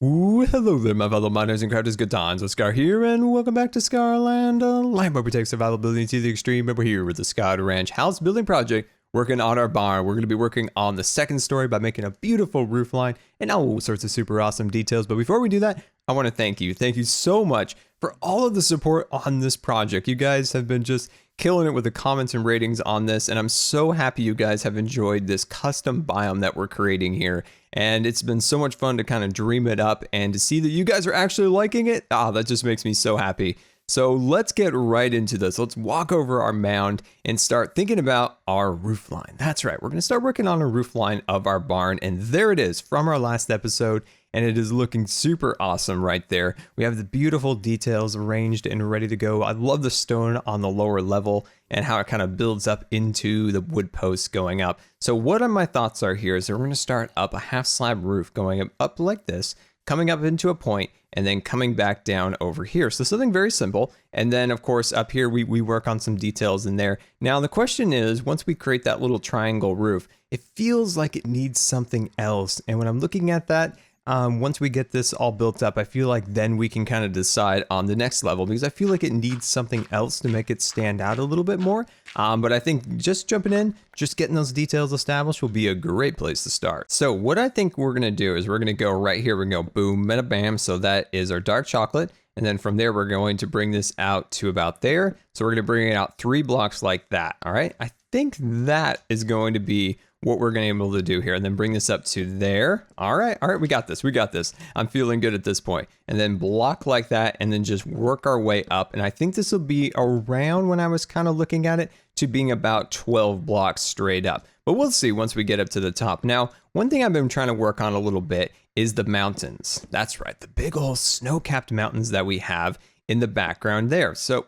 Ooh, hello there, my fellow miners and crafters. GoodTimesWithScar here, and welcome back to Scarland, a land where we take survivability to the extreme. And we're here with the Sky Ranch house building project, working on our barn. We're going to be working on the second story by making a beautiful roof line and all sorts of super awesome details. But before we do that, I want to thank you. Thank you so much for all of the support on this project. You guys have been just killing it with the comments and ratings on this, and I'm so happy you guys have enjoyed this custom biome that we're creating here. And it's been so much fun to kind of dream it up and to see that you guys are actually liking it. That just makes me so happy. So let's get right into this. Let's walk over our mound and start thinking about our roof line. That's right, we're going to start working on a roof line of our barn, and there it is from our last episode. And it is looking super awesome right there. We have the beautiful details arranged and ready to go. I love the stone on the lower level and how it kind of builds up into the wood posts going up. So what my thoughts are here is that we're going to start up a half slab roof going up like this, coming up into a point, and then coming back down over here. So something very simple. And then of course up here we work on some details in there. Now the question is, once we create that little triangle roof, it feels like it needs something else. And when I'm looking at that, once we get this all built up, I feel like then we can kind of decide on the next level, because I feel like it needs something else to make it stand out a little bit more. But I think just jumping in, just getting those details established will be a great place to start. So what I think we're going to do is we're going to go right here. We're going to go boom, meta bam. So that is our dark chocolate. And then from there, we're going to bring this out to about there. So we're going to bring it out 3 blocks like that. All right. I think that is going to be what we're going to be able to do here, and then bring this up to there. All right, we got this. I'm feeling good at this point. And then block like that, and then just work our way up. And I think this will be around, when I was kind of looking at it, to being about 12 blocks straight up. But we'll see once we get up to the top. Now, one thing I've been trying to work on a little bit is the mountains. That's right, the big old snow-capped mountains that we have in the background there. So,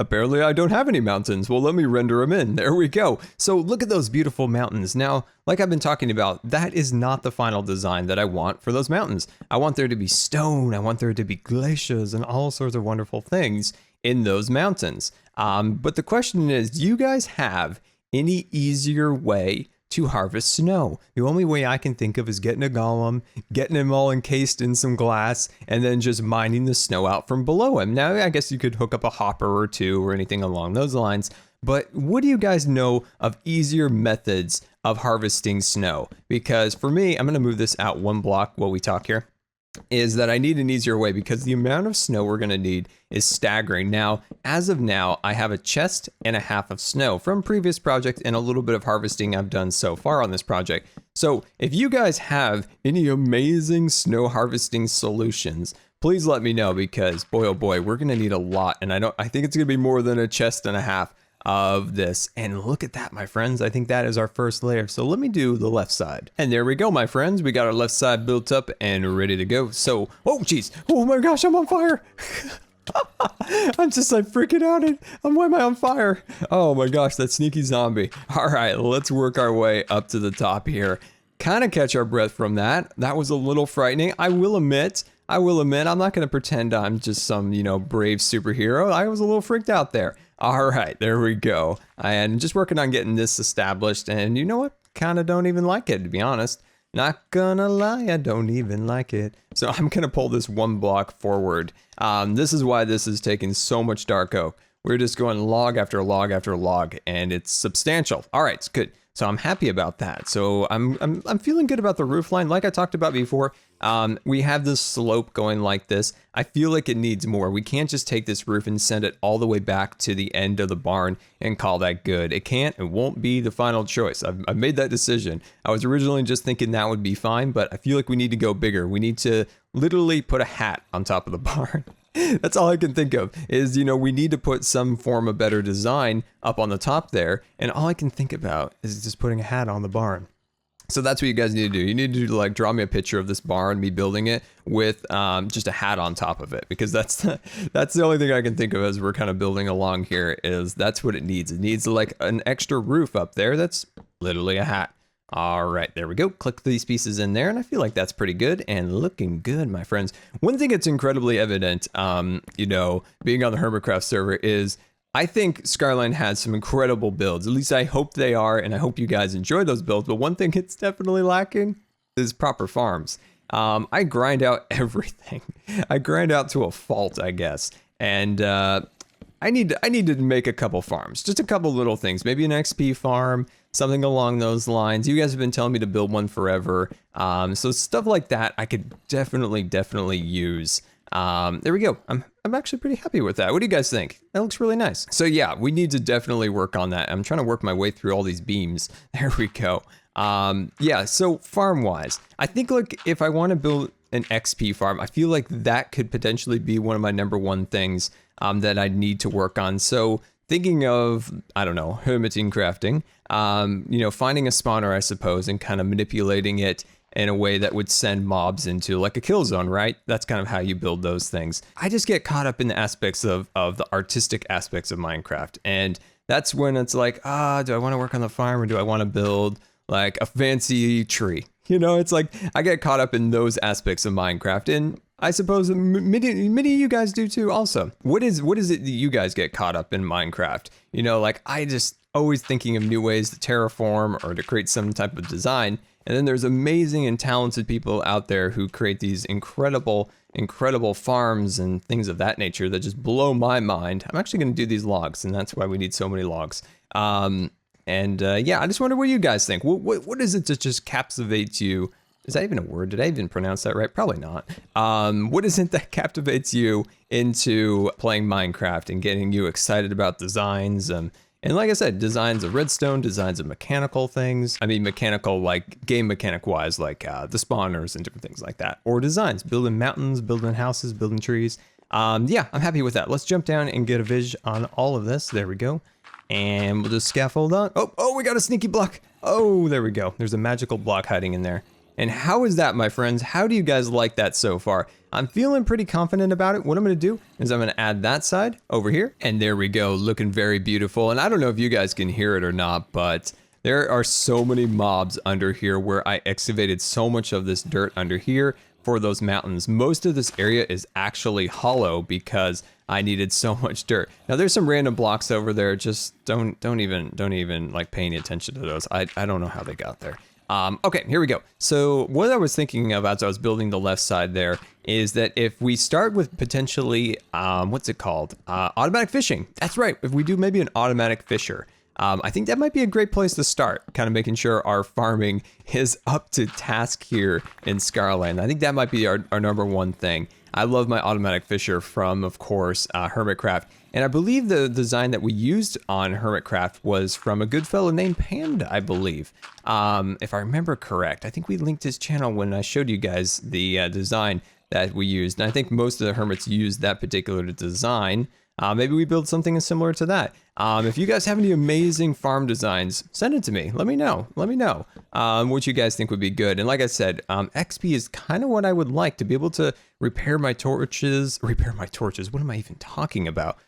apparently I don't have any mountains. Well, let me render them in. There we go. So look at those beautiful mountains. Now, like I've been talking about, that is not the final design that I want for those mountains. I want there to be stone. I want there to be glaciers and all sorts of wonderful things in those mountains. But the question is, do you guys have any easier way to harvest snow? The only way I can think of is getting a golem, getting him all encased in some glass, and then just mining the snow out from below him. Now, I guess you could hook up a hopper or two or anything along those lines, but what do you guys know of easier methods of harvesting snow? Because for me, I'm going to move this out 1 block while we talk here, is that I need an easier way, because the amount of snow we're going to need is staggering. Now, as of now, I have a chest and a half of snow from previous project and a little bit of harvesting I've done so far on this project. So if you guys have any amazing snow harvesting solutions, please let me know, because boy, oh boy, we're going to need a lot. And I think it's going to be more than a chest and a half of this. And look at that, my friends. I think that is our first layer. So let me do the left side. And there we go, my friends. We got our left side built up and ready to go. So, oh geez. Oh my gosh, I'm on fire. I'm just like freaking out. Why am I on fire? Oh my gosh, that sneaky zombie. All right, let's work our way up to the top here. Kind of catch our breath from that. That was a little frightening. I will admit, I'm not going to pretend I'm just some, brave superhero. I was a little freaked out there. All right, there we go. And just working on getting this established. And you know what? Kind of don't even like it, to be honest. Not gonna lie, I don't even like it. So I'm gonna pull this 1 block forward. This is why this is taking so much dark oak. We're just going log after log after log, and it's substantial. All right, it's good. So I'm happy about that. So I'm feeling good about the roof line. Like I talked about before, we have this slope going like this. I feel like it needs more. We can't just take this roof and send it all the way back to the end of the barn and call that good. It won't be the final choice. I've made that decision. I was originally just thinking that would be fine, but I feel like we need to go bigger. We need to literally put a hat on top of the barn. That's all I can think of is, we need to put some form of better design up on the top there. And all I can think about is just putting a hat on the barn. So that's what you guys need to do. You need to like draw me a picture of this barn, me building it with just a hat on top of it, because that's the only thing I can think of as we're kind of building along here. Is that's what it needs. It needs like an extra roof up there. That's literally a hat. All right, there we go. Click these pieces in there, and I feel like that's pretty good and looking good, my friends. One thing that's incredibly evident, being on the Hermitcraft server is I think Scarland has some incredible builds. At least I hope they are, and I hope you guys enjoy those builds. But one thing it's definitely lacking is proper farms. I grind out everything. I grind out to a fault, I guess. And I need to make a couple farms, just a couple little things, maybe an XP farm, something along those lines. You guys have been telling me to build one forever. So stuff like that I could definitely use. There we go. I'm actually pretty happy with that. What do you guys think? That looks really nice. So yeah, we need to definitely work on that. I'm trying to work my way through all these beams. There we go. Yeah, so farm wise, I think like if I want to build an XP farm, I feel like that could potentially be one of my #1 things that I need to work on. So thinking of, I don't know, hermiting crafting, you know, finding a spawner, I suppose, and kind of manipulating it in a way that would send mobs into like a kill zone, right? That's kind of how you build those things. I just get caught up in the aspects of the artistic aspects of Minecraft. And that's when it's like, do I want to work on the farm or do I want to build like a fancy tree? You know, it's like I get caught up in those aspects of Minecraft, and I suppose many of you guys do too also. What is it that you guys get caught up in Minecraft? You know, like I just always thinking of new ways to terraform or to create some type of design. And then there's amazing and talented people out there who create these incredible farms and things of that nature that just blow my mind. I'm actually going to do these logs, and that's why we need so many logs. Yeah, I just wonder what you guys think. What is it that just captivates you? Is that even a word? Did I even pronounce that right? Probably not. What is it that captivates you into playing Minecraft and getting you excited about designs? And like I said, designs of redstone, designs of mechanical things. I mean, mechanical, like game mechanic wise, like the spawners and different things like that. Or designs, building mountains, building houses, building trees. Yeah, I'm happy with that. Let's jump down and get a vis on all of this. There we go. And we'll just scaffold on. Oh, we got a sneaky block. Oh, there we go. There's a magical block hiding in there. And how is that, my friends? How do you guys like that so far? I'm feeling pretty confident about it. What I'm going to do is I'm going to add that side over here. And there we go, looking very beautiful. And I don't know if you guys can hear it or not, but there are so many mobs under here where I excavated so much of this dirt under here for those mountains. Most of this area is actually hollow because I needed so much dirt. Now there's some random blocks over there. Just don't even like pay any attention to those. I don't know how they got there. Okay, here we go. So what I was thinking of as I was building the left side there is that if we start with potentially, what's it called? Automatic fishing. That's right. If we do maybe an automatic fisher, I think that might be a great place to start, kind of making sure our farming is up to task here in Scarland. I think that might be our #1 thing. I love my automatic fisher from, of course, Hermitcraft. And I believe the design that we used on Hermitcraft was from a good fellow named Panda, I believe. If I remember correct, I think we linked his channel when I showed you guys the design that we used. And I think most of the hermits used that particular design. Maybe we build something similar to that. If you guys have any amazing farm designs, send it to me. Let me know. What you guys think would be good. And like I said, XP is kind of what I would like to be able to repair my torches. What am I even talking about?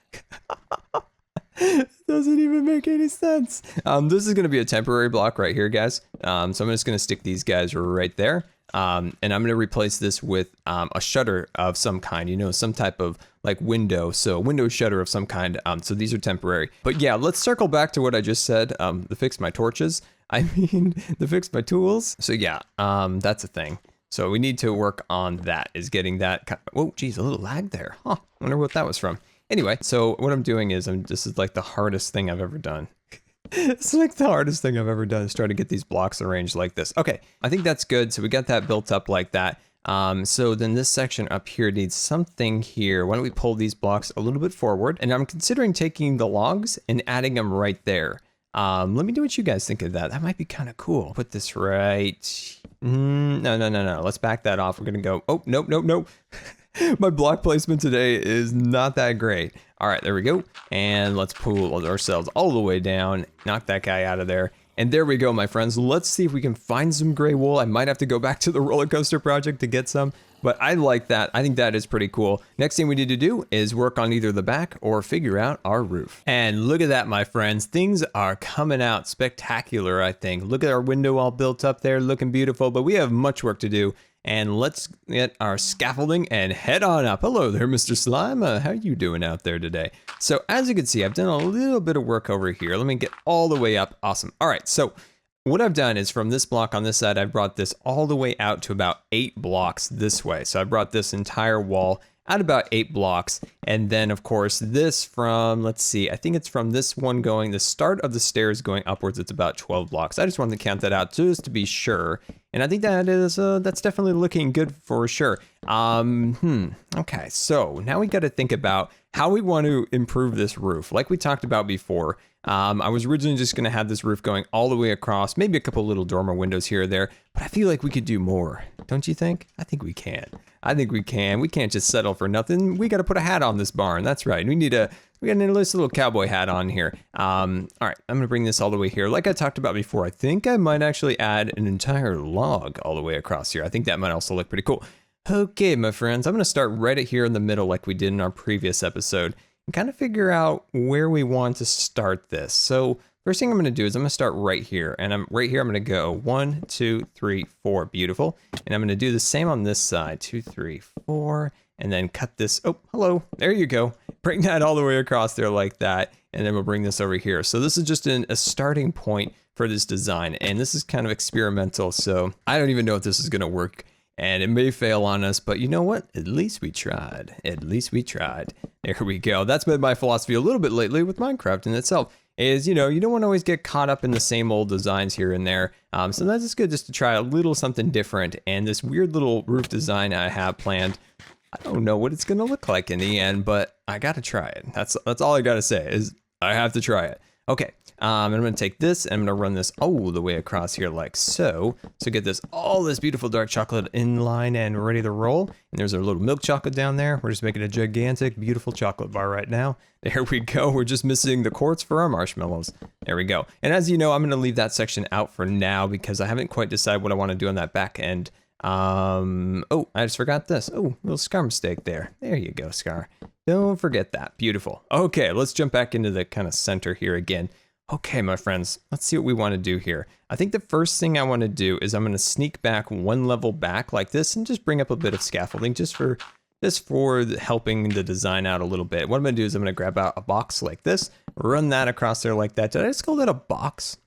Doesn't even make any sense. This is going to be a temporary block right here, guys. So I'm just going to stick these guys right there. And I'm going to replace this with a shutter of some kind, you know, some type of like window. So window shutter of some kind. So these are temporary. But yeah, let's circle back to what I just said. The fix my torches. I mean, the fix my tools. So yeah, that's a thing. So we need to work on that, is getting that. Oh, geez, a little lag there. Huh, I wonder what that was from. Anyway, so what I'm doing is this is like the hardest thing I've ever done. It's like the hardest thing I've ever done is try to get these blocks arranged like this. Okay, I think that's good. So we got that built up like that. So then this section up here needs something here. Why don't we pull these blocks a little bit forward? And I'm considering taking the logs and adding them right there. Let me know what you guys think of that. That might be kind of cool. Put this right. No. Let's back that off. We're going to go. Oh, nope. My block placement today is not that great. All right, there we go. And let's pull ourselves all the way down, knock that guy out of there. And there we go, my friends. Let's see if we can find some gray wool. I might have to go back to the roller coaster project to get some, but I like that. I think that is pretty cool. Next thing we need to do is work on either the back or figure out our roof. And look at that, my friends. Things are coming out spectacular, I think. Look at our window all built up there, looking beautiful, but we have much work to do. And let's get our scaffolding and head on up. Hello there, Mr. Slime. How you doing out there today? So as you can see, I've done a little bit of work over here. Let me get all the way up. Awesome. All right, so what I've done is from this block on this side, I've brought this all the way out to about 8 blocks this way. So I brought this entire wall out about 8 blocks. And then of course this from, let's see, I think it's from this one going, the start of the stairs going upwards, it's about 12 blocks. I just wanted to count that out just to be sure. And I think that is, that's definitely looking good for sure. Okay, so now we got to think about how we want to improve this roof. Like we talked about before, I was originally just going to have this roof going all the way across, maybe a couple little dormer windows here or there, but I feel like we could do more. Don't you think? I think we can. I think we can. We can't just settle for nothing. We got to put a hat on this barn. That's right. We got a nice little cowboy hat on here. All right, I'm going to bring this all the way here. Like I talked about before, I think I might actually add an entire log all the way across here. I think that might also look pretty cool. Okay, my friends, I'm going to start right here in the middle like we did in our previous episode and kind of figure out where we want to start this. So first thing I'm going to do is I'm going to start right here. And I'm going to go 1, 2, 3, 4. Beautiful. And I'm going to do the same on this side. 2, 3, 4. And then cut this. Oh, hello. There you go. Bring that all the way across there like that. And then we'll bring this over here. So this is just a starting point for this design. And this is kind of experimental. So I don't even know if this is going to work. And it may fail on us, but you know what? At least we tried. At least we tried. There we go. That's been my philosophy a little bit lately with Minecraft in itself. Is, you know, you don't want to always get caught up in the same old designs here and there. Sometimes it's good just to try a little something different. And this weird little roof design I have planned, I don't know what it's going to look like in the end, but I got to try it. That's all I got to say is I have to try it. Okay. And I'm going to take this and I'm going to run this all the way across here like so. So get all this beautiful dark chocolate in line and ready to roll. And there's our little milk chocolate down there. We're just making a gigantic, beautiful chocolate bar right now. There we go. We're just missing the quartz for our marshmallows. There we go. And as you know, I'm going to leave that section out for now because I haven't quite decided what I want to do on that back end. Oh, I just forgot this. Oh, little Scar mistake there. There you go, Scar. Don't forget that. Beautiful. Okay, let's jump back into the kind of center here again. Okay, my friends, let's see what we want to do here. I think the first thing I want to do is I'm going to sneak back one level back like this and just bring up a bit of scaffolding just for helping the design out a little bit. What I'm going to do is I'm going to grab out a box like this, run that across there like that. Did I just call that a box?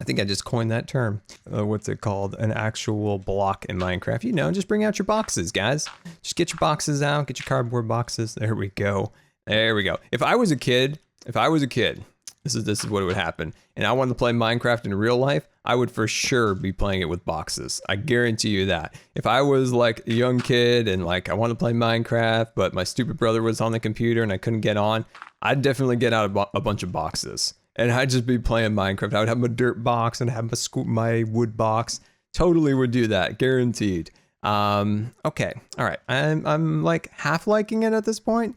I think I just coined that term. What's it called? An actual block in Minecraft. You know, just bring out your boxes, guys. Just get your boxes out, get your cardboard boxes. There we go. There we go. If I was a kid, this is what would happen. And I wanted to play Minecraft in real life, I would for sure be playing it with boxes. I guarantee you that. If I was like a young kid and like I wanted to play Minecraft, but my stupid brother was on the computer and I couldn't get on, I'd definitely get out a bunch of boxes. And I'd just be playing Minecraft. I would have my dirt box and have my wood box. Totally would do that, guaranteed. Okay, all right. I'm like half liking it at this point.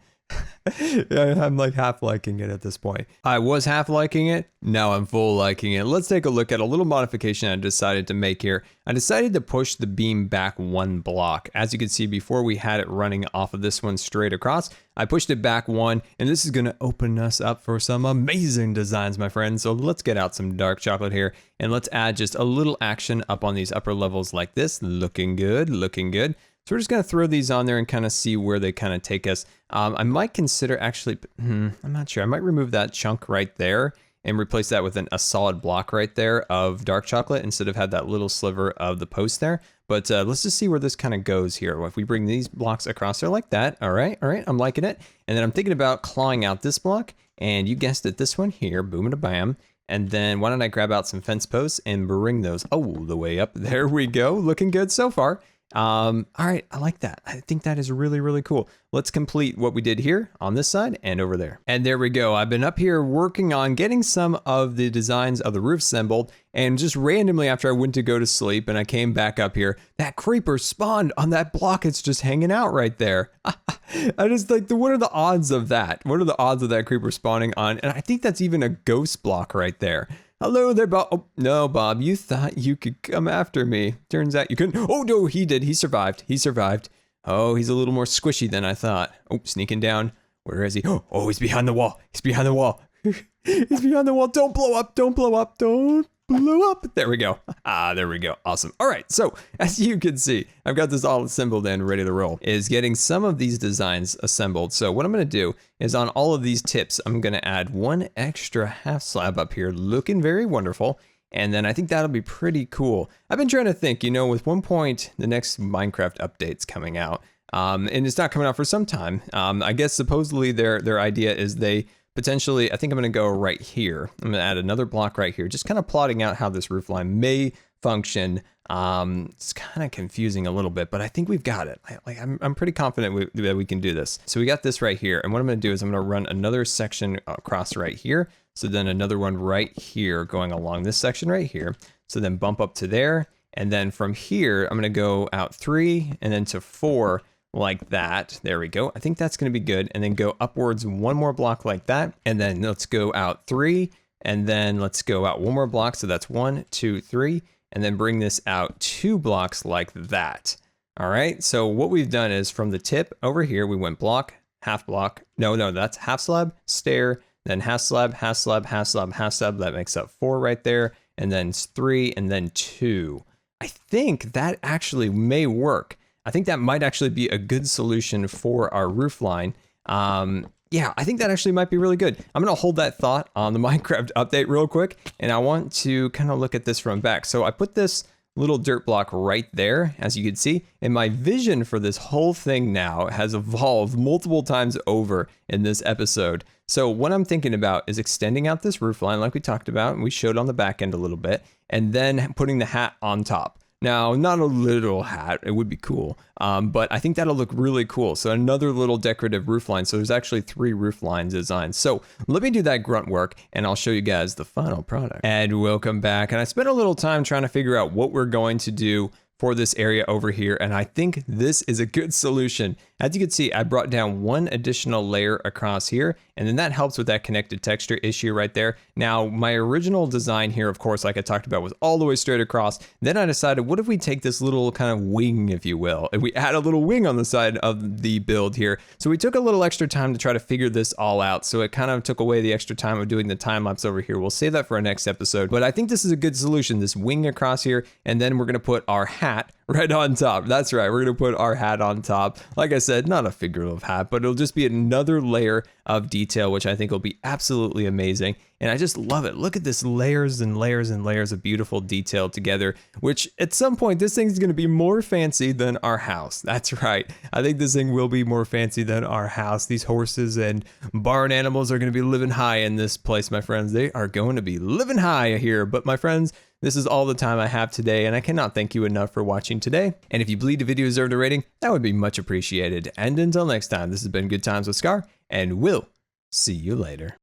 Yeah, I'm like half liking it at this point. I was half liking it. Now I'm full liking it. Let's take a look at a little modification I decided to make here. I decided to push the beam back one block. As you can see before, we had it running off of this one straight across. I pushed it back one, and this is going to open us up for some amazing designs, my friends. So let's get out some dark chocolate here, and let's add just a little action up on these upper levels like this. Looking good, looking good. So we're just going to throw these on there and kind of see where they kind of take us. I might consider actually, I'm not sure. I might remove that chunk right there and replace that with a solid block right there of dark chocolate instead of have that little sliver of the post there. But let's just see where this kind of goes here. If we bring these blocks across there like that. All right, I'm liking it. And then I'm thinking about clawing out this block. And you guessed it, this one here, boom and a bam. And then why don't I grab out some fence posts and bring those all the way up. There we go. Looking good so far. All right, I like that. I think that is really, really cool. Let's complete what we did here on this side and over there. And there we go. I've been up here working on getting some of the designs of the roof assembled, and just randomly after I went to go to sleep and I came back up here, that creeper spawned on that block. It's just hanging out right there. I just like, what are the odds of that? What are the odds of that creeper spawning on? And I think that's even a ghost block right there. Hello there, Bob. Oh, no, Bob, you thought you could come after me. Turns out you couldn't. Oh, no, he did. He survived. He survived. Oh, he's a little more squishy than I thought. Oh, sneaking down. Where is he? Oh, he's behind the wall. He's behind the wall. He's behind the wall. Don't blow up. Don't blow up. Don't blow up. There we go. There we go. Awesome. All right. So as you can see, I've got this all assembled and ready to roll. Is getting some of these designs assembled. So what I'm going to do is on all of these tips, I'm going to add one extra half slab up here, looking very wonderful. And then I think that'll be pretty cool. I've been trying to think, you know, with 1 the next Minecraft update's coming out. And it's not coming out for some time. I guess supposedly their idea is they potentially, I think I'm going to go right here. I'm going to add another block right here, just kind of plotting out how this roof line may function. It's kind of confusing a little bit, but I think we've got it. I'm pretty confident that we can do this. So we got this right here. And what I'm going to do is I'm going to run another section across right here. So then another one right here going along this section right here. So then bump up to there. And then from here, I'm going to go out 3 and then to 4 like that. There we go. I think that's going to be good. And then go upwards 1 more block like that. And then let's go out 3 and then let's go out 1 more block. So that's 1, 2, 3. And then bring this out 2 blocks like that. All right. So what we've done is from the tip over here, we went block, half block. No, that's half slab, stair, then half slab, half slab, half slab, half slab. That makes up 4 right there. And then 3 and then 2. I think that actually may work. I think that might actually be a good solution for our roof line. Yeah, I think that actually might be really good. I'm going to hold that thought on the Minecraft update real quick, and I want to kind of look at this from back. So I put this little dirt block right there, as you can see, and my vision for this whole thing now has evolved multiple times over in this episode. So what I'm thinking about is extending out this roof line like we talked about, and we showed on the back end a little bit, and then putting the hat on top. Now, not a little hat, it would be cool, but I think that'll look really cool. So another little decorative roof line. So there's actually 3 roof lines designed. So let me do that grunt work and I'll show you guys the final product. And welcome back. And I spent a little time trying to figure out what we're going to do for this area over here, and I think this is a good solution. As you can see, I brought down 1 additional layer across here, and then that helps with that connected texture issue right there. Now, my original design here, of course, like I talked about, was all the way straight across. Then I decided, what if we take this little kind of wing, if you will, and we add a little wing on the side of the build here. So we took a little extra time to try to figure this all out, so it kind of took away the extra time of doing the time lapse over here. We'll save that for our next episode, but I think this is a good solution, this wing across here, and then we're gonna put our hat right on top. That's right, we're gonna put our hat on top. Like I said, not a figurative hat, but it'll just be another layer of detail, which I think will be absolutely amazing. And I just love it. Look at this layers and layers and layers of beautiful detail together, which at some point, this thing's gonna be more fancy than our house. That's right. I think this thing will be more fancy than our house. These horses and barn animals are gonna be living high in this place, my friends. They are going to be living high here. But my friends, this is all the time I have today, and I cannot thank you enough for watching today. And if you believe the video deserved a rating, that would be much appreciated. And until next time, this has been Good Times with Scar, and we'll see you later.